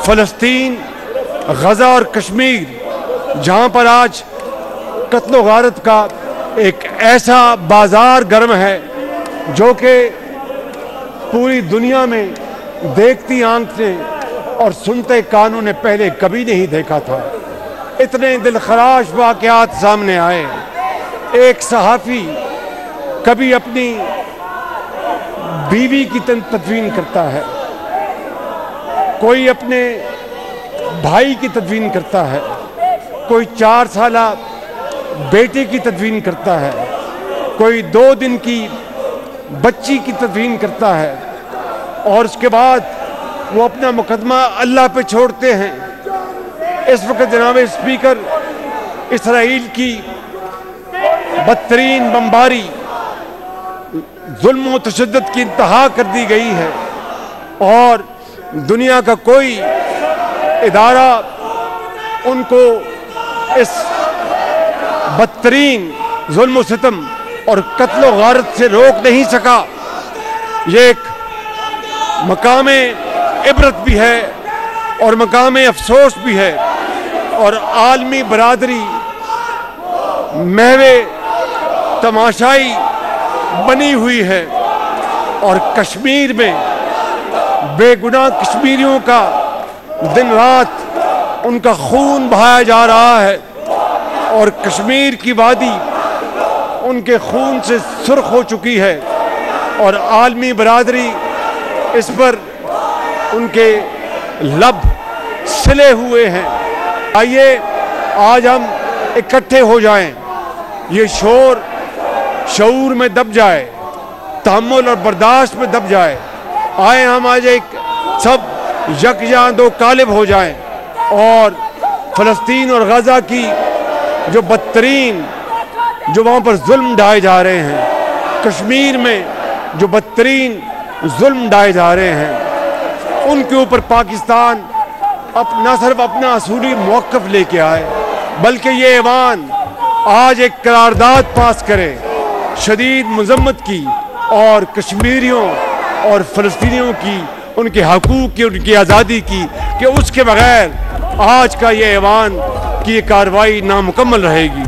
फ़लस्तीन, गज़ा और कश्मीर, जहाँ पर आज कत्ल गारत का एक ऐसा बाज़ार गर्म है जो कि पूरी दुनिया में देखती आंखें और सुनते कानों ने पहले कभी नहीं देखा था। इतने दिलखराश वाक़यात सामने आए। एक सहाफ़ी कभी अपनी बीवी की तदवीन करता है, कोई अपने भाई की तदवीन करता है, कोई 4 साला बेटे की तदवीन करता है, कोई 2 दिन की बच्ची की तदवीन करता है और उसके बाद वो अपना मुकदमा अल्लाह पे छोड़ते हैं। इस वक्त जनाब स्पीकर, इसराइल की बदतरीन बमबारी, जुल्म व तशद्दुद की इंतहा कर दी गई है और दुनिया का कोई इदारा उनको इस बदतरीन जुल्म व सितम और कत्ल गारत से रोक नहीं सका। ये एक मकामे इबरत भी है और मकामे अफसोस भी है और आलमी बरादरी महवे तमाशाई बनी हुई है और कश्मीर में बेगुनाह कश्मीरियों का दिन रात उनका खून बहाया जा रहा है और कश्मीर की वादी उनके खून से सुर्ख हो चुकी है और आलमी बरादरी इस पर उनके लब सिले हुए हैं। आइए आज हम इकट्ठे हो जाएं, ये शोर शऊर में दब जाए, तहम्मुल और बर्दाश्त में दब जाए। आए हम आज एक सब यकजान दो कालिब हो जाएं और फ़लस्तीन और गज़ा की जो बदतरीन, जो वहाँ पर जुल्म ढाए जा रहे हैं, कश्मीर में जो बदतरीन जुल्म ढाए जा रहे हैं, उनके ऊपर पाकिस्तान न सिर्फ अपना असूली मौक़िफ़ लेके आए बल्कि ये ऐवान आज एक करारदाद पास करे शदीद मज़म्मत की और कश्मीरियों और फ़लस्तीनियों की, उनके हकूक़ की, उनकी आज़ादी की, कि उसके बग़ैर आज का ये ऐवान की ये कार्रवाई नामुकम्मल रहेगी।